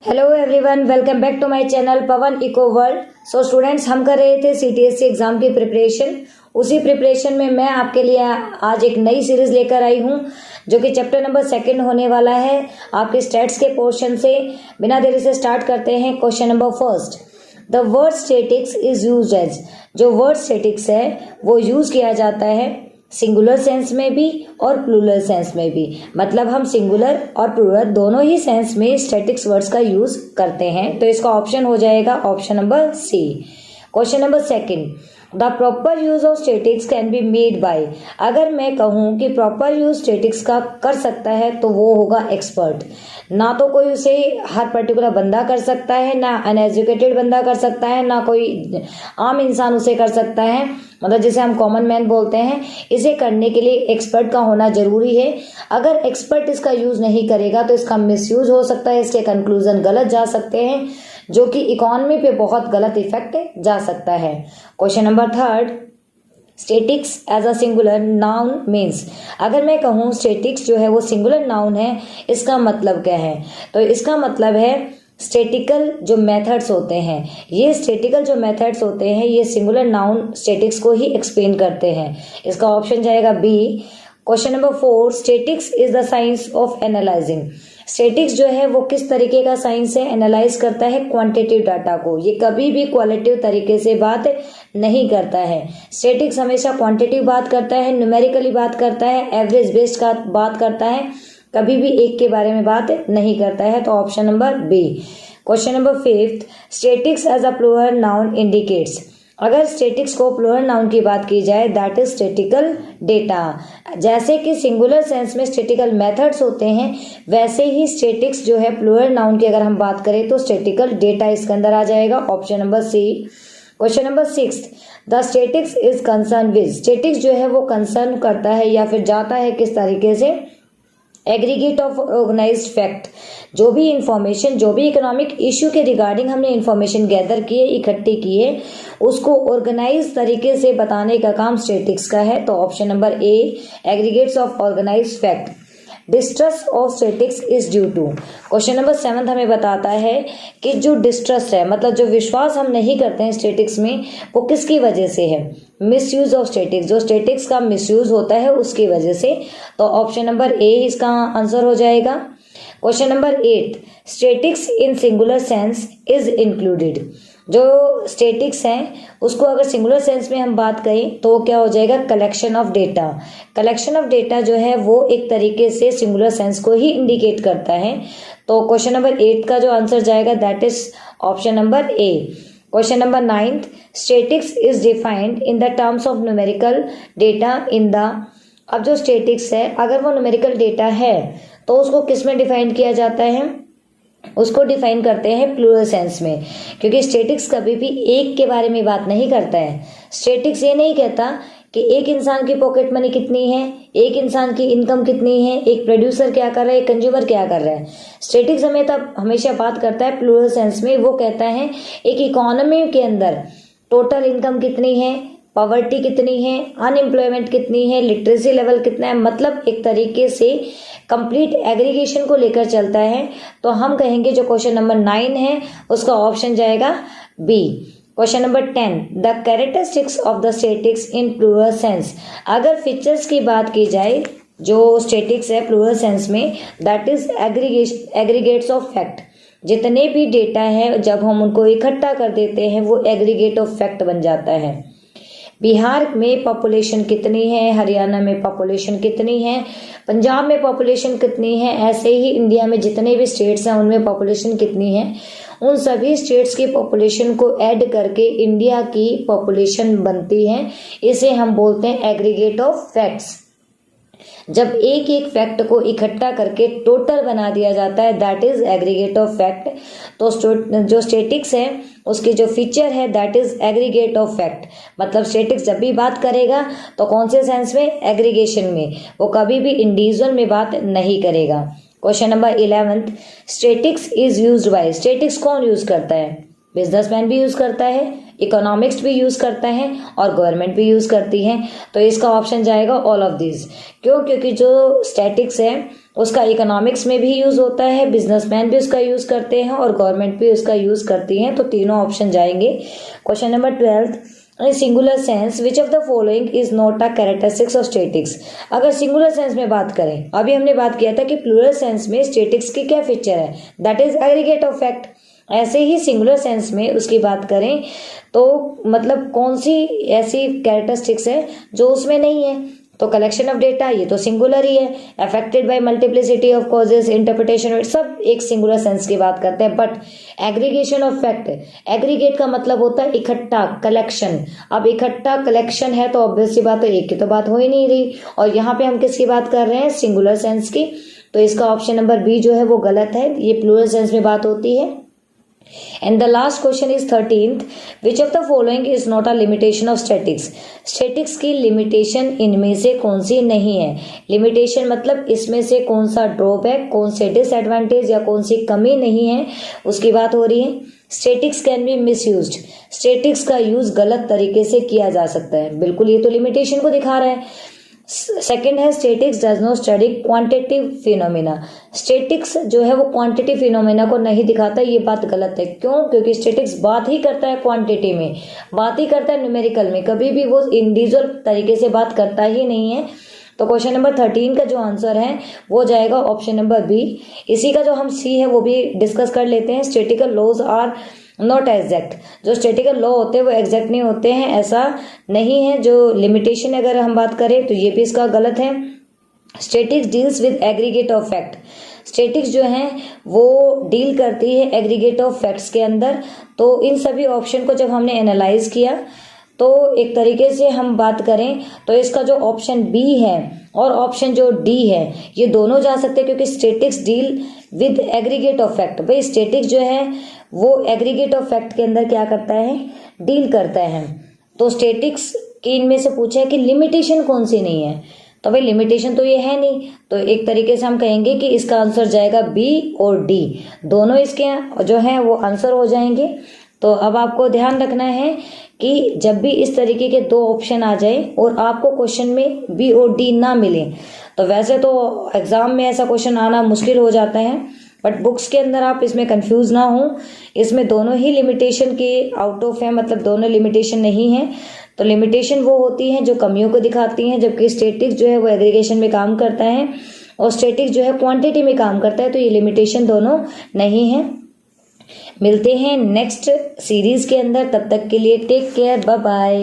Hello everyone, welcome back to my channel Pawan eco world. So students, हम कर रहे थे सीटीएससी एग्जाम की प्रिपरेशन। उसी प्रिपरेशन में मैं आपके लिए आज एक नई सीरीज लेकर आई हूं जो कि चैप्टर नंबर 2 होने वाला है आपके स्टैट्स के पोर्शन से। बिना देरी से स्टार्ट करते हैं। Question number 1, the word statics is used as. जो वर्ड स्टैटिक्स है वो यूज किया जाता है सिंगुलर सेंस में भी और प्लूरल सेंस में भी। मतलब हम सिंगुलर और प्लूरल दोनों ही सेंस में स्टैटिक्स वर्ड्स का यूज करते हैं। तो इसका ऑप्शन हो जाएगा option number C. Question number 2, the proper use of statics can be made by. अगर मैं कहूँ कि प्रॉपर यूज स्टैटिक्स का कर सकता है तो वो होगा एक्सपर्ट। ना तो कोई उसे हर पर्टिकुलर बंदा कर सकता है, ना अनएजुकेटेड बंदा कर सकता है, ना कोई आम इंसान उसे कर सकता है, मतलब जिसे हम कॉमन मैन बोलते हैं। इसे करने के लिए एक्सपर्ट का होना जरूरी है। अगर एक्सपर्ट इसका यूज नहीं करेगा तो इसका मिसयूज हो सकता है, इसके कंक्लूजन गलत जा सकते हैं, जो कि इकोनॉमी पे बहुत गलत इफेक्ट जा सकता है। Question number 3, statics as a singular noun means. अगर मैं कहूँ स्टैटिक्स जो है वो सिंगुलर नाउन है, इसका मतलब क्या है? तो इसका मतलब है स्टैटिकल जो मेथड्स होते हैं, ये स्टैटिकल जो मेथड्स होते हैं ये सिंगुलर नाउन स्टैटिक्स को ही एक्सप्लेन करते हैं। इसका ऑप्शन जाएगा B. Question number 4, statics is the science of analysing. Statics जो है वो किस तरीके का साइंस है? एनालाइज करता है क्वांटिटेटिव डाटा को। ये कभी भी क्वालिटेटिव तरीके से बात नहीं करता है। स्टैटिक्स हमेशा क्वांटिटेटिव बात करता है, न्यूमेरिकली बात करता है, एवरेज बेस्ड का बात करता है, कभी भी एक के बारे में बात नहीं करता है। तो option number B. Question number 5, statics as a plural noun indicates. अगर स्टैटिक्स को प्लूरल नाउन की बात की जाए, दैट इज स्टैटिकल डेटा। जैसे कि सिंगुलर सेंस में स्टैटिकल मेथड्स होते हैं, वैसे ही स्टैटिक्स जो है प्लूरल नाउन की अगर हम बात करें तो स्टैटिकल डेटा इसके अंदर आ जाएगा। Option number C. Question number 6, the statics is concern with. Statics जो है वो कंसर्न करता है या फिर जाता है किस तरीके से? Aggregate of organised fact. जो भी इंफॉर्मेशन, जो भी इकोनॉमिक इश्यू के रिगार्डिंग हमने इंफॉर्मेशन गैदर की है, इकट्ठी की है, उसको ऑर्गेनाइज तरीके से बताने का काम स्टैटिक्स का है। तो option number A, aggregates of organised fact. Distrust of statics is due to. Question number 7 हमें बताता है कि जो डिस्ट्रस्ट है, मतलब जो विश्वास हम नहीं करते हैं स्टैटिक्स में, वो किसकी वजह से है? Misuse of statics. जो स्टैटिक्स का मिसयूज होता है उसकी वजह से। तो ऑप्शन नंबर ए इसका आंसर हो जाएगा। Question number 8, statics in singular sense is included. जो स्टैटिक्स हैं उसको अगर सिंगुलर सेंस में हम बात करें तो क्या हो जाएगा? Collection of data. Collection of data जो है वो एक तरीके से सिंगुलर सेंस को ही इंडिकेट करता है। तो क्वेश्चन नंबर 8 का जो आंसर जाएगा that is option number A. Question number 9, statics is defined in the terms of numerical data in the. अब जो स्टैटिक्स है अगर वो न्यूमेरिकल डेटा है तो उसको किस में डिफाइन किया जाता है? उसको डिफाइन करते हैं प्लूरल सेंस में, क्योंकि स्टैटिक्स कभी भी एक के बारे में बात नहीं करता है। स्टैटिक्स ये नहीं कहता कि एक इंसान की पॉकेट मनी कितनी है, एक इंसान की इनकम कितनी है, एक प्रोड्यूसर क्या कर रहा है, एक कंज्यूमर क्या कर रहा है। स्टैटिक्स हमेशा बात करता है प्लूरल सेंस में। वो कहता है एक इकोनॉमी के अंदर टोटल इनकम कितनी है, पॉवर्टी कितनी है, अनएम्प्लॉयमेंट कितनी है, लिटरेसी लेवल कितना है, मतलब एक तरीके से कंप्लीट एग्रीगेशन को लेकर चलता है। तो हम कहेंगे जो क्वेश्चन नंबर 9 है उसका ऑप्शन जाएगा B. Question number 10, the characteristics of the statics in plural sense. अगर फीचर्स की बात की जाए जो स्टैटिक्स है प्लूरल सेंस में, that is aggregates of fact. जितने भी डेटा है जब हम उनको इकट्ठा कर देते हैं वो एग्रीगेट ऑफ फैक्ट बन जाता है। बिहार में पॉपुलेशन कितनी है, हरियाणा में पॉपुलेशन कितनी है, पंजाब में पॉपुलेशन कितनी है, ऐसे ही इंडिया में जितने भी स्टेट्स हैं उनमें पॉपुलेशन कितनी है, उन सभी स्टेट्स की पॉपुलेशन को ऐड करके इंडिया की पॉपुलेशन बनती है। इसे हम बोलते हैं एग्रीगेट ऑफ फैक्ट्स। जब एक एक फैक्ट को इकट्ठा करके टोटल बना दिया जाता है that is aggregate of fact. तो जो स्टैटिक्स है उसकी जो फीचर है that is aggregate of fact. मतलब स्टैटिक्स जब भी बात करेगा तो कौन से सेंस में? एग्रीगेशन में। वो कभी भी इंडिविजुअल में बात नहीं करेगा। Question number 11, statics is used by. Statics कौन यूज करता है? बिजनेसमैन भी यूज करता है, इकोनॉमिक्स भी यूज करता है और गवर्नमेंट भी यूज करती है। तो इसका ऑप्शन जाएगा ऑल ऑफ दिस। क्यों? क्योंकि जो स्टैटिक्स है उसका इकोनॉमिक्स में भी यूज होता है, बिजनेसमैन भी उसका यूज करते हैं और गवर्नमेंट भी उसका यूज करती है। तो तीनों ऑप्शन जाएंगे। Question number 12, in singular sense which of the following is not a characteristics of statics. अगर सिंगुलर सेंस में बात करें, अभी हमने बात किया था कि प्लूरल सेंस में स्टैटिक्स की क्या फीचर है, that is aggregate of fact. ऐसे ही सिंगुलर सेंस में उसकी बात करें तो मतलब कौन सी ऐसी कैरेक्टरिस्टिक्स है जो उसमें नहीं है, तो कलेक्शन ऑफ डेटा, ये तो सिंगुलर ही है। Affected by multiplicity of causes, interpretation, सब एक सिंगुलर सेंस की बात करते हैं। But aggregation of fact, aggregate का मतलब होता है इकट्ठा, कलेक्शन। अब इकट्ठा कलेक्शन है तो ऑब्वियस सी बात है, एक की तो बात हो ही नहीं रही। और यहाँ पे हम किसकी बात कर रहे हैं, सिंगुलर सेंस की। तो इसका ऑप्शन नंबर बी जो है वो गलत है, ये प्लूरल सेंस में बात होती है। And the last question is 13th, which of the following is not a limitation of statics? Statics की limitation इनमें से कौन सी नहीं है। limitation मतलब इसमें से कौन सा ड्रॉबैक, कौन से डिसएडवांटेज या कौन सी कमी नहीं है, उसकी बात हो रही है। Statics can B misused, statics का यूज गलत तरीके से किया जा सकता है, बिल्कुल ये तो लिमिटेशन को दिखा रहा है। सेकेंड है statics does not study quantitative phenomena, statics जो है वो क्वांटिटी फिनोमिना को नहीं दिखाता, ये बात गलत है। क्यों? क्योंकि स्टैटिक्स बात ही करता है क्वांटिटी में, बात ही करता है न्यूमेरिकल में, कभी भी वो इंडिविजुअल तरीके से बात करता ही नहीं है। तो क्वेश्चन नंबर 13 का जो आंसर है वो जाएगा ऑप्शन नंबर बी। इसी का जो हम सी है वो भी डिस्कस कर लेते हैं। Statical laws are not exact, जो स्टैटिकल लॉ होते हैं वो एग्जैक्ट नहीं होते हैं, ऐसा नहीं है। जो लिमिटेशन अगर हम बात करें तो ये भी इसका गलत है। Statics deals with aggregate of fact, statics जो है वो डील करती है एग्रीगेट ऑफ फैक्ट्स के अंदर। तो इन सभी ऑप्शन को जब हमने एनालाइज किया तो एक तरीके से हम बात करें तो इसका जो ऑप्शन बी है और ऑप्शन जो डी है ये दोनों जा सकते हैं, क्योंकि statics deal with aggregate of fact. भाई स्टैटिक्स जो है वो एग्रीगेट ऑफ फैक्ट के अंदर क्या करता है, डील करता है। तो स्टैटिक्स की इनमें से पूछा है कि लिमिटेशन कौन सी नहीं है, तो भाई लिमिटेशन तो ये है नहीं, तो एक तरीके से हम कहेंगे कि इसका आंसर जाएगा बी और डी, दोनों इसके जो है वो आंसर हो जाएंगे। तो अब आपको ध्यान रखना है कि जब भी इस तरीके के दो ऑप्शन आ जाए और आपको क्वेश्चन में बी और डी ना मिले, तो वैसे तो एग्जाम में ऐसा क्वेश्चन आना मुश्किल हो जाता है, बट बुक्स के अंदर आप इसमें कंफ्यूज ना हो, इसमें दोनों ही लिमिटेशन के आउट ऑफ है, मतलब दोनों लिमिटेशन नहीं है। तो लिमिटेशन वो होती हैं जो कमियों को दिखाती हैं, जबकि स्टैटिक्स जो है वो एग्रीगेशन में काम करता है और स्टैटिक्स जो है क्वांटिटी में काम करता है। तो ये लिमिटेशन दोनों नहीं है। मिलते हैं नेक्स्ट सीरीज के अंदर, तब तक के लिए टेक केयर, बाय बाय।